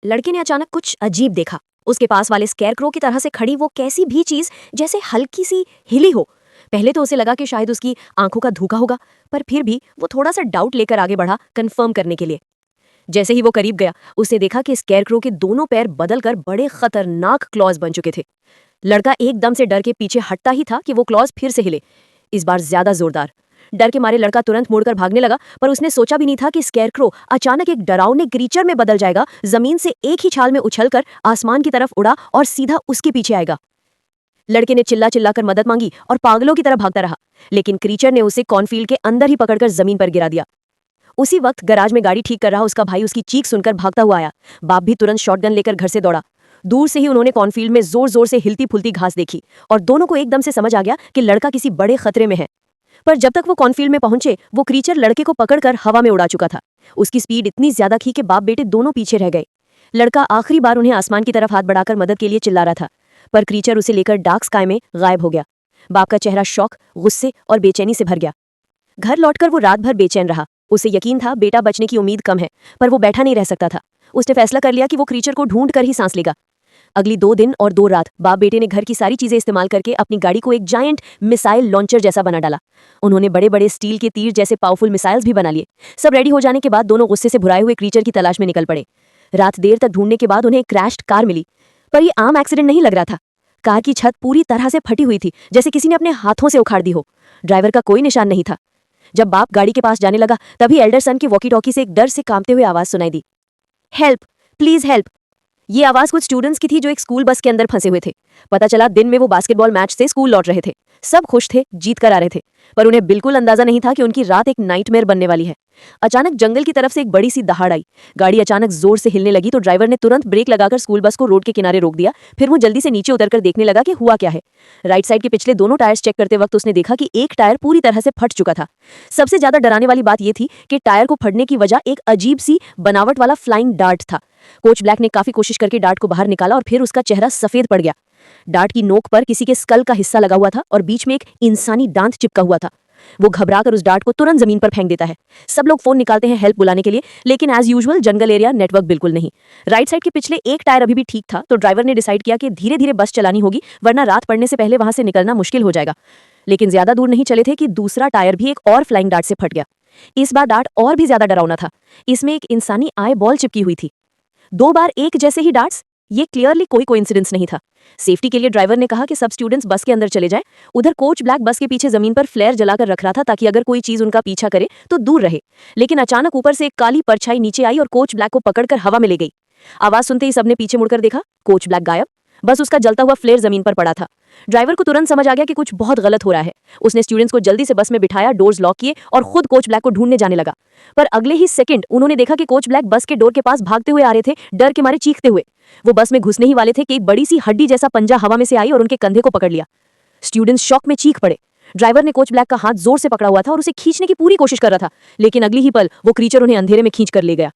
लड़के ने अचानक कुछ अजीब देखा। उसके पास वाले स्केयरक्रो की तरह से खड़ी वो कैसी भी चीज जैसे हल्की सी हिली हो। पहले तो उसे लगा कि शायद उसकी आंखों का धोखा होगा, पर फिर भी वो थोड़ा सा डाउट लेकर आगे बढ़ा कंफर्म करने के लिए। जैसे ही वो करीब गया, उसने देखा कि स्केयरक्रो के दोनों पैर बदलकर बड़े खतरनाक क्लॉज बन चुके थे। लड़का एकदम से डर के पीछे हटता ही था कि वो क्लॉज फिर से हिले, इस बार ज्यादा जोरदार। डर के मारे लड़का तुरंत मुड़कर भागने लगा, पर उसने सोचा भी नहीं था कि स्केयरक्रो अचानक एक डरावने क्रीचर में बदल जाएगा, जमीन से एक ही छाल में उछलकर आसमान की तरफ उड़ा और सीधा उसके पीछे आएगा। लड़के ने चिल्ला चिल्लाकर मदद मांगी और पागलों की तरह भागता रहा, लेकिन क्रीचर ने उसे कॉर्नफील्ड के अंदर ही पकड़कर जमीन पर गिरा दिया। उसी वक्त गैराज में गाड़ी ठीक कर रहा उसका भाई उसकी चीख सुनकर भागता हुआ आया। बाप भी तुरंत शॉटगन लेकर घर से दौड़ा। दूर से ही उन्होंने कॉर्नफील्ड में जोर जोर से हिलती फुलती घास देखी और दोनों को एकदम से समझ आ गया कि लड़का किसी बड़े खतरे में है। पर जब तक वो कॉर्नफील्ड में पहुंचे, वो क्रीचर लड़के को पकड़कर हवा में उड़ा चुका था। उसकी स्पीड इतनी ज्यादा थी कि बाप बेटे दोनों पीछे रह गए। लड़का आखिरी बार उन्हें आसमान की तरफ हाथ बढ़ाकर मदद के लिए चिल्ला रहा था, पर क्रीचर उसे लेकर डार्क स्काई में गायब हो गया। बाप का चेहरा शौक, गुस्से और बेचैनी से भर गया। घर लौटकर वो रात भर बेचैन रहा। उसे यकीन था बेटा बचने की उम्मीद कम है, पर वो बैठा नहीं रह सकता था। उसने फैसला कर लिया कि वो क्रीचर को ढूंढ कर ही सांस लेगा। अगली 2 दिन और 2 रात बाप बेटे ने घर की सारी चीजें इस्तेमाल करके अपनी गाड़ी को एक जायंट मिसाइल लॉन्चर जैसा बना डाला। उन्होंने बड़े बड़े स्टील के तीर जैसे पावरफुल मिसाइल्स भी बना लिए। सब रेडी हो जाने के बाद दोनों गुस्से से भुराए हुए क्रीचर की तलाश में निकल पड़े। रात देर तक ढूंढने के बाद उन्हें एक क्रैश्ड कार मिली, पर यह आम एक्सीडेंट नहीं लग रहा था। कार की छत पूरी तरह से फटी हुई थी, जैसे किसी ने अपने हाथों से उखाड़ दी हो। ड्राइवर का कोई निशान नहीं था। जब बाप गाड़ी के पास जाने लगा, तभी एल्डर सन की वॉकी टॉकी से एक डर से कांपते हुए आवाज सुनाई दी, हेल्प, प्लीज हेल्प। ये आवाज कुछ स्टूडेंट्स की थी जो एक स्कूल बस के अंदर फंसे हुए थे। पता चला दिन में वो बास्केटबॉल मैच से स्कूल लौट रहे थे। सब खुश थे, जीत कर आ रहे थे, पर उन्हें बिल्कुल अंदाजा नहीं था कि उनकी रात एक नाइटमेयर बनने वाली है। अचानक जंगल की तरफ से एक बड़ी सी दहाड़ आई। गाड़ी अचानक जोर से हिलने लगी तो ड्राइवर ने तुरंत ब्रेक लगाकर स्कूल बस को रोड के किनारे रोक दिया। फिर वो जल्दी से नीचे उतरकर देखने लगा कि हुआ क्या है। राइट साइड के पिछले दोनों टायर्स चेक करते वक्त उसने देखा कि एक टायर पूरी तरह से फट चुका था। सबसे ज्यादा डराने वाली बात यह थी कि टायर को फटने की वजह एक अजीब सी बनावट वाला फ्लाइंग डार्ट था। कोच ब्लैक ने काफी कोशिश करके डार्ट को बाहर निकाला और फिर उसका चेहरा सफेद पड़ गया। डार्ट की नोक पर किसी के स्कल का हिस्सा लगा हुआ था और बीच में एक इंसानी दांत चिपका हुआ था। वो घबराकर उस डार्ट को तुरंत जमीन पर फेंक देता है। सब लोग फोन निकालते हैं हेल्प बुलाने के लिए, लेकिन एज यूजुअल जंगल एरिया, नेटवर्क बिल्कुल नहीं। राइट साइड के पिछले एक टायर अभी भी ठीक था, तो ड्राइवर ने डिसाइड किया कि धीरे धीरे बस चलानी होगी, वरना रात पड़ने से पहले वहां से निकलना मुश्किल हो जाएगा। लेकिन ज्यादा दूर नहीं चले थे कि दूसरा टायर भी एक और फ्लाइंग डार्ट से फट गया। इस बार डार्ट और भी ज्यादा डरावना था। इसमें एक इंसानी आई बॉल चिपकी हुई थी। 2 बार एक जैसे ही डार्ट्स, ये क्लियरली कोई कोइंसिडेंस नहीं था। सेफ्टी के लिए ड्राइवर ने कहा कि सब स्टूडेंट्स बस के अंदर चले जाएं। उधर कोच ब्लैक बस के पीछे जमीन पर फ्लेयर जलाकर रख रहा था, ताकि अगर कोई चीज उनका पीछा करे तो दूर रहे। लेकिन अचानक ऊपर से एक काली परछाई नीचे आई और कोच ब्लैक को पकड़कर हवा में ले गई। आवाज सुनते ही सबने पीछे मुड़कर देखा, कोच ब्लैक गायब। बस उसका जलता हुआ फ्लेयर जमीन पर पड़ा था। ड्राइवर को तुरंत समझ आ गया कि कुछ बहुत गलत हो रहा है। उसने स्टूडेंट्स को जल्दी से बस में बिठाया, डोर्स लॉक किए और खुद कोच ब्लैक को ढूंढने जाने लगा। पर अगले ही सेकंड उन्होंने देखा कि कोच ब्लैक बस के डोर के पास भागते हुए आ रहे थे, डर के मारे चीखते हुए। वो बस में घुसने ही वाले थे कि एक बड़ी सी हड्डी जैसा पंजा हवा में से आई और उनके कंधे को पकड़ लिया। स्टूडेंट्स शॉक में चीख पड़े। ड्राइवर ने कोच ब्लैक का हाथ जोर से पकड़ा हुआ था और उसे खींचने की पूरी कोशिश कर रहा था, लेकिन अगली ही पल वो क्रीचर उन्हें अंधेरे में खींच कर ले गया।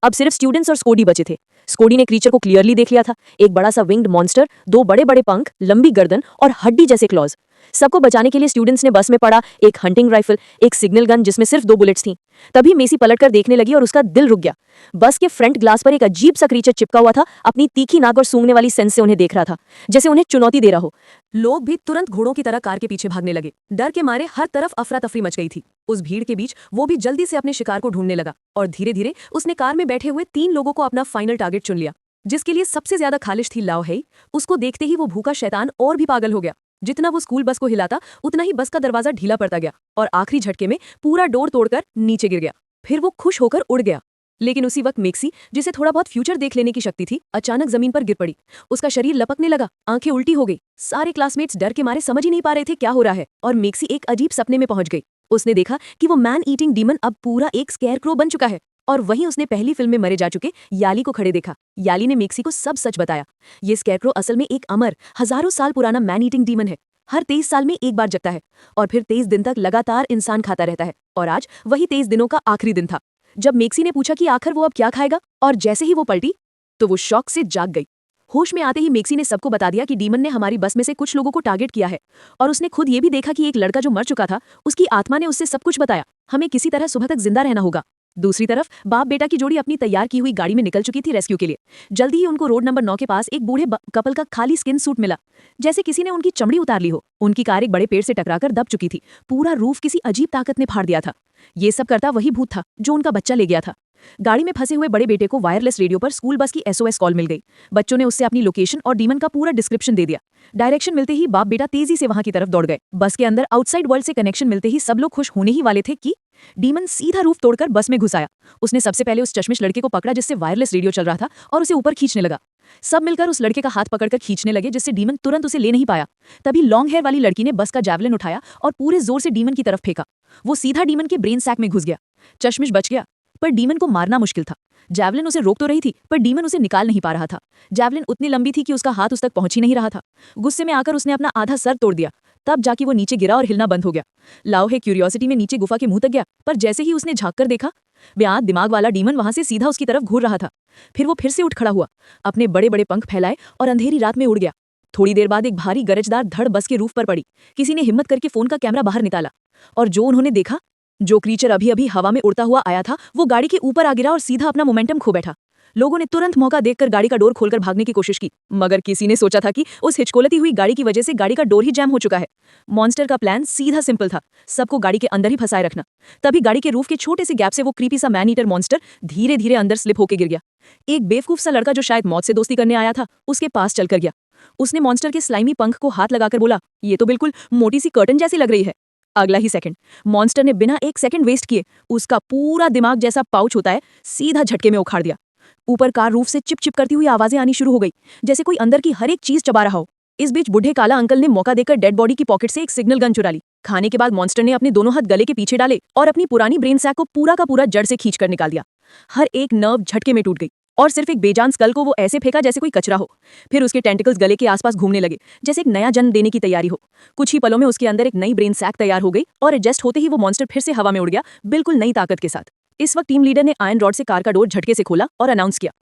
अब सिर्फ स्टूडेंट्स और स्कोडी बचे थे। स्कोडी ने क्रीचर को क्लियरली देख लिया था, एक बड़ा सा विंग्ड मॉन्स्टर, 2 बड़े बड़े पंख, लंबी गर्दन और हड्डी जैसे क्लॉज। सबको बचाने के लिए स्टूडेंट्स ने बस में पड़ा एक हंटिंग राइफल, एक सिग्नल गन जिसमें सिर्फ 2 बुलेट्स थीं। तभी मेसी पलटकर देखने लगी और उसका दिल रुक गया। बस के फ्रंट ग्लास पर एक अजीब सा क्रीचर चिपका हुआ था, अपनी तीखी नाक और सूंघने वाली सेंस से उन्हें देख रहा था, जैसे उन्हें चुनौती दे रहा हो। लोग भी तुरंत घोड़ों की तरह कार के पीछे भागने लगे। डर के मारे हर तरफ अफरा तफरी मच गई थी। उस भीड़ के बीच वो भी जल्दी से अपने शिकार को ढूंढने लगा और धीरे धीरे उसने कार में बैठे हुए 3 लोगों को अपना फाइनल टारगेट चुन लिया। जिसके लिए सबसे ज्यादा खालिश थी लाओ है। उसको देखते ही वो भूखा शैतान और भी पागल हो गया। जितना वो स्कूल बस को हिलाता, उतना ही बस का दरवाजा ढीला पड़ता गया और आखिरी झटके में पूरा डोर तोड़कर नीचे गिर गया। फिर वो खुश होकर उड़ गया। लेकिन उसी वक्त मेक्सी, जिसे थोड़ा बहुत फ्यूचर देख लेने की शक्ति थी, अचानक जमीन पर गिर पड़ी। उसका शरीर लपकने लगा, आंखें उल्टी हो गई। सारे क्लासमेट्स डर के मारे समझ ही नहीं पा रहे थे क्या हो रहा है, और मेक्सी एक अजीब सपने में पहुंच गई। उसने देखा कि वो मैन ईटिंग डीमन अब पूरा एक स्केयरक्रो बन चुका है, और वहीं उसने पहली फिल्म में मरे जा चुके याली को खड़े देखा। याली ने मेक्सी को सब सच बताया। ये स्केयरक्रो असल में एक अमर, हजारों साल पुराना मैन ईटिंग डीमन है। हर 23 साल में एक बार जगता है और फिर 23 दिन तक लगातार इंसान खाता रहता है। और आज वही 23 दिनों का आखिरी दिन था। जब मेक्सी ने पूछा कि आखिर वो अब क्या खाएगा, और जैसे ही वो पलटी तो वो शॉक से जाग गई। होश में आते ही मेक्सी ने सबको बता दिया कि डीमन ने हमारी बस में से कुछ लोगों को टारगेट किया है, और उसने खुद ये भी देखा कि एक लड़का जो मर चुका था, उसकी आत्मा ने उससे सब कुछ बताया। हमें किसी तरह सुबह तक जिंदा रहना होगा। दूसरी तरफ बाप बेटा की जोड़ी अपनी तैयार की हुई गाड़ी में निकल चुकी थी रेस्क्यू के लिए। जल्दी ही उनको रोड नंबर 9 के पास एक बूढ़े कपल का खाली स्किन सूट मिला, जैसे किसी ने उनकी चमड़ी उतार ली हो। उनकी कार एक बड़े पेड़ से टकराकर दब चुकी थी, पूरा रूफ किसी अजीब ताकत ने फाड़ दिया था। ये सब करता वही भूत था जो उनका बच्चा ले गया था। गाड़ी में फंसे हुए बड़े बेटे को वायरलेस रेडियो पर स्कूल बस की SOS कॉल मिल गई। बच्चों ने उससे अपनी लोकेशन और डीमन का पूरा डिस्क्रिप्शन दे दिया। डायरेक्शन मिलते ही बाप बेटा तेजी से वहां की तरफ दौड़ गए। बस के अंदर आउटसाइड वर्ल्ड से कनेक्शन मिलते ही सब लोग खुश होने ही वाले थे कि डीमन सीधा रूफ तोड़कर बस में घुस आया। उसने सबसे पहले उस चश्मिश लड़के को पकड़ा जिससे वायरलेस रेडियो चल रहा था और उसे ऊपर खींचने लगा। सब मिलकर उस लड़के का हाथ पकड़कर खींचने लगे, जिससे डीमन तुरंत उसे ले नहीं पाया। तभी लॉन्ग हेयर वाली लड़की ने बस का जैवलिन उठाया और पूरे जोर से डीमन की तरफ फेंका। वो सीधा डीमन के ब्रेन सैक में घुस गया। चश्मिश बच गया, पर डीमन को मारना मुश्किल था। जैवलिन उसे रोक तो रही थी, पर डीमन उसे निकाल नहीं पा रहा था। जैवलिन उतनी लंबी थी कि उसका हाथ उस तक पहुंच ही नहीं रहा था। गुस्से में आकर उसने अपना आधा सर तोड़ दिया। तब जाके वो नीचे गिरा और हिलना बंद हो गया। लाओ है क्यूरियोसिटी में नीचे गुफा के मुंह तक गया, पर जैसे ही उसने झांक कर देखा, बेआद दिमाग वाला डीमन वहां से सीधा उसकी तरफ घूर रहा था। फिर वो फिर से उठ खड़ा हुआ, अपने बड़े बड़े पंख फैलाए और अंधेरी रात में उड़ गया। थोड़ी देर बाद एक भारी गरजदार धड़ बस के रूफ पर पड़ी। किसी ने हिम्मत करके फोन का कैमरा बाहर निकाला, और जो उन्होंने देखा, जो क्रीचर अभी अभी हवा में उड़ता हुआ आया था, वो गाड़ी के ऊपर आ गिरा और सीधा अपना मोमेंटम खो बैठा। लोगों ने तुरंत मौका देखकर गाड़ी का डोर खोलकर भागने की कोशिश की, मगर किसी ने सोचा था कि उस हिचकोलती हुई गाड़ी की वजह से गाड़ी का डोर ही जैम हो चुका है। मॉन्स्टर का प्लान सीधा सिंपल था, सबको गाड़ी के अंदर ही फंसाए रखना। तभी गाड़ी के रूफ के छोटे से गैप से वो क्रीपी सा मैन ईटर मॉन्स्टर धीरे धीरे अंदर स्लिप होकर गिर गया। एक बेवकूफ सा लड़का जो शायद मौत से दोस्ती करने आया था, उसके पास चलकर गया। उसने मॉन्स्टर के स्लाइमी पंख को हाथ लगाकर बोला, ये तो बिल्कुल मोटी सी कर्टन जैसी लग रही है। अगला ही सेकंड मॉन्स्टर ने बिना एक सेकंड वेस्ट किए उसका पूरा दिमाग जैसा पाउच होता है सीधा झटके में उखाड़ दिया। ऊपर कार रूफ से चिप चिप करती हुई आवाजें आनी शुरू हो गई, जैसे कोई अंदर की हर एक चीज चबा रहा हो। इस बीच बूढ़े काला अंकल ने मौका देकर डेड बॉडी की पॉकेट से एक सिग्नल गन चुरा ली। खाने के बाद मॉन्स्टर ने अपने दोनों हाथ गले के पीछे डाले और अपनी पुरानी ब्रेन सैक को पूरा का पूरा जड़ से खींचकर निकाल दिया। हर एक नर्व झटके में टूट गई और सिर्फ एक बेजान स्कल को वो ऐसे फेंका जैसे कोई कचरा हो। फिर उसके टेंटिकल्स गले के आसपास घूमने लगे, जैसे एक नया जन्म देने की तैयारी हो। कुछ ही पलों में उसके अंदर एक नई ब्रेन सैक तैयार हो गई और एडजस्ट होते ही वो मॉन्स्टर फिर से हवा में उड़ गया, बिल्कुल नई ताकत के साथ। इस वक्त टीम लीडर ने आयरन रॉड से कार का डोर झटके से खोला और अनाउंस किया,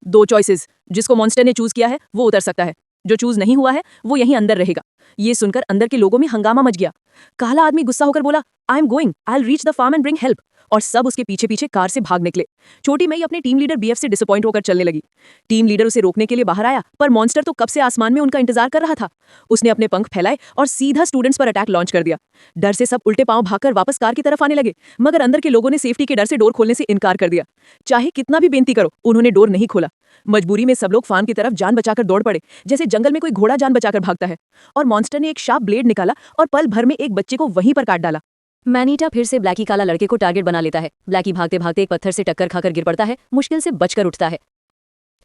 2 चॉइसेस, जिसको मॉन्स्टर ने चूज किया है वो उतर सकता है, जो चूज नहीं हुआ है वो यहीं अंदर रहेगा। ये सुनकर अंदर के लोगों में हंगामा मच गया। काला आदमी गुस्सा होकर बोला, I am going, I will reach the farm and bring help. और सब उसके पीछे पीछे कार से भाग निकले। छोटी मई अपने टीम लीडर BF से डिसअपॉइंट होकर चलने लगी। टीम लीडर उसे रोकने के लिए बाहर आया, पर मॉन्स्टर तो कब से आसमान में उनका इंतजार कर रहा था। उसने अपने पंख फैलाए और सीधा स्टूडेंट्स पर अटैक लॉन्च कर दिया। डर से सब उल्टे पांव भागकर वापस कार की तरफ आने लगे, मगर अंदर के लोगों ने सेफ्टी के डर से डोर खोलने से इनकार कर दिया। चाहे कितना भी बेनती करो, उन्होंने डोर नहीं खोला। मजबूरी में सब लोग फार्म की तरफ जान बचाकर दौड़ पड़े, जैसे जंगल में कोई घोड़ा जान बचाकर भागता है। और मॉन्स्टर ने एक शार्प ब्लेड निकाला और पल भर में एक बच्चे को वहीं पर काट डाला। मैनीटा फिर से ब्लैकी काला लड़के को टारगेट बना लेता है। ब्लैकी भागते भागते एक पत्थर से टक्कर खाकर गिर पड़ता है, मुश्किल से बचकर उठता है।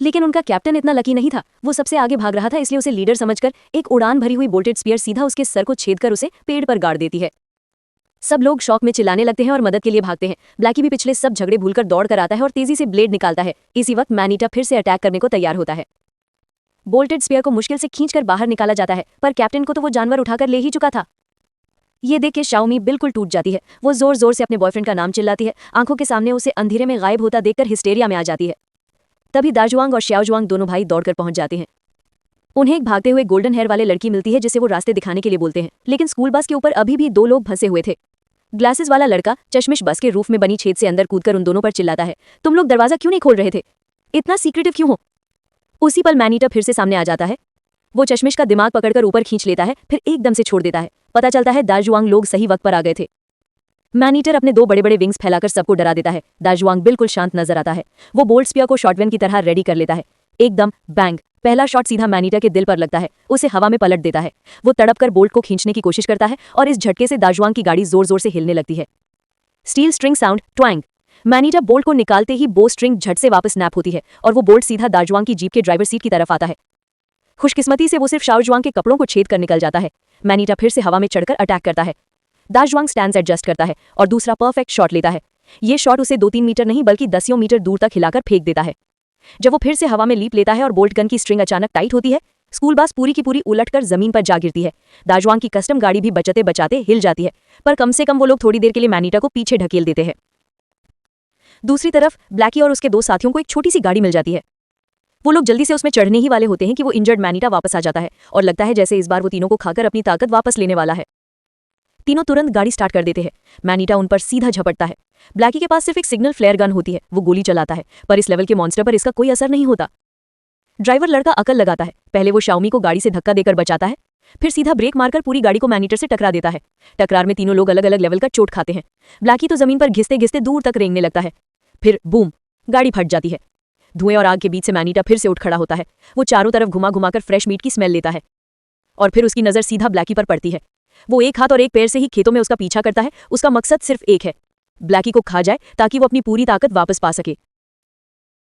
लेकिन उनका कैप्टन इतना लकी नहीं था, वो सबसे आगे भाग रहा था, इसलिए उसे लीडर समझकर एक उड़ान भरी हुई बोल्टेड स्पीयर सीधा उसके सर को छेदकर उसे पेड़ पर गाड़ देती है। सब लोग शौक में चिल्लाने लगते हैं और मदद के लिए भागते हैं। ब्लैकी भी पिछले सब झगड़े भूलकर दौड़ कर आता है और तेजी से ब्लेड निकालता है। इसी वक्त मैनीटा फिर से अटैक करने को तैयार होता है। बोल्टेड स्पीयर को मुश्किल से खींचकर बाहर निकाला जाता है, पर कैप्टन को तो वो जानवर उठाकर ले ही चुका था। ये देख के शाओमी बिल्कुल टूट जाती है। वो जोर जोर से अपने बॉयफ्रेंड का नाम चिल्लाती है। आंखों के सामने उसे अंधेरे में गायब होता देखकर हिस्टेरिया में आ जाती है। तभी दाजुआंग और श्याओजुआंग दोनों भाई दौड़कर पहुंच जाते हैं। उन्हें एक भागते हुए गोल्डन हेयर वाले लड़की मिलती है, जिसे वो रास्ते दिखाने के लिए बोलते हैं। लेकिन स्कूल बस के ऊपर अभी भी 2 लोग फंसे हुए थे। ग्लासेस वाला लड़का चश्मिश बस के रूफ में बनी छेद से अंदर कूदकर उन दोनों पर चिल्लाता है, तुम लोग दरवाजा क्यों नहीं खोल रहे थे? इतना सीक्रेटिव क्यों हो? उसी पल मैनीटा फिर से सामने आ जाता है। वो चश्मिश का दिमाग पकड़कर ऊपर खींच लेता है, फिर एकदम से छोड़ देता है। पता चलता है दाजुआंग लोग सही वक्त पर आ गए थे। मैनीटर अपने 2 बड़े बड़े विंग्स फैलाकर सबको डरा देता है। दाजुआंग बिल्कुल शांत नजर आता है। वो बोल्ट स्पीयर को शॉटगन की तरह रेडी कर लेता है। एकदम बैंग, पहला शॉट सीधा मैनीटर के दिल पर लगता है, उसे हवा में पलट देता है। वो तड़पकर बोल्ट को खींचने की कोशिश करता है और इस झटके से दाजुआंग की गाड़ी जोर जोर से हिलने लगती है। Steel string sound twang. मैनीटर बोल्ट को निकालते ही बो स्ट्रिंग झट से वापस स्नैप होती है और वो बोल्ट सीधा दाजुआंग की जीप के ड्राइवर सीट की तरफ आता है। खुशकिस्मती से वो सिर्फ शाओजुआंग के कपड़ों को छेद कर निकल जाता है। मैनीटा फिर से हवा में चढ़कर अटैक करता है। दाजुआंग स्टैंड्स एडजस्ट करता है और दूसरा परफेक्ट शॉट लेता है। ये शॉट उसे 2-3 मीटर नहीं बल्कि 10 मीटर दूर तक हिलाकर फेंक देता है। जब वो फिर से हवा में लीप लेता है और बोल्ट गन की स्ट्रिंग अचानक टाइट होती है, स्कूल बस पूरी की पूरी उलटकर जमीन पर जा गिरती है। दाजुआंग की कस्टम गाड़ी भी बचते बचाते हिल जाती है, पर कम से कम वो लोग थोड़ी देर के लिए मैनीटा को पीछे ढकेल देते हैं। दूसरी तरफ ब्लैकी और उसके 2 साथियों को एक छोटी सी गाड़ी मिल जाती है। वो लोग जल्दी से उसमें चढ़ने ही वाले होते हैं कि वो इंजर्ड मैनीटा वापस आ जाता है और लगता है जैसे इस बार वो तीनों को खाकर अपनी ताकत वापस लेने वाला है। तीनों तुरंत गाड़ी स्टार्ट कर देते हैं। मैनीटा उन पर सीधा झपटता है। ब्लैकी के पास सिर्फ एक सिग्नल फ्लेयर गन होती है, वो गोली चलाता है, पर इस लेवल के मॉन्स्टर पर इसका कोई असर नहीं होता। ड्राइवर लड़का अकल लगाता है, पहले वो शाओमी को गाड़ी से धक्का देकर बचाता है, फिर सीधा ब्रेक मारकर पूरी गाड़ी को मैनीटर से टकरा देता है। टकरार में तीनों लोग अलग अलग लेवल का चोट खाते हैं। ब्लैकी तो जमीन पर घिसते घिसते दूर तक रेंगने लगता है। फिर बूम, गाड़ी फट जाती है। धुएं और आग के बीच से मैनीटा फिर से उठ खड़ा होता है। वो चारों तरफ घुमा घुमाकर फ्रेश मीट की स्मेल लेता है और फिर उसकी नजर सीधा ब्लैकी पर पड़ती है। वो एक हाथ और एक पैर से ही खेतों में उसका पीछा करता है। उसका मकसद सिर्फ एक है, ब्लैकी को खा जाए ताकि वो अपनी पूरी ताकत वापस पा सके।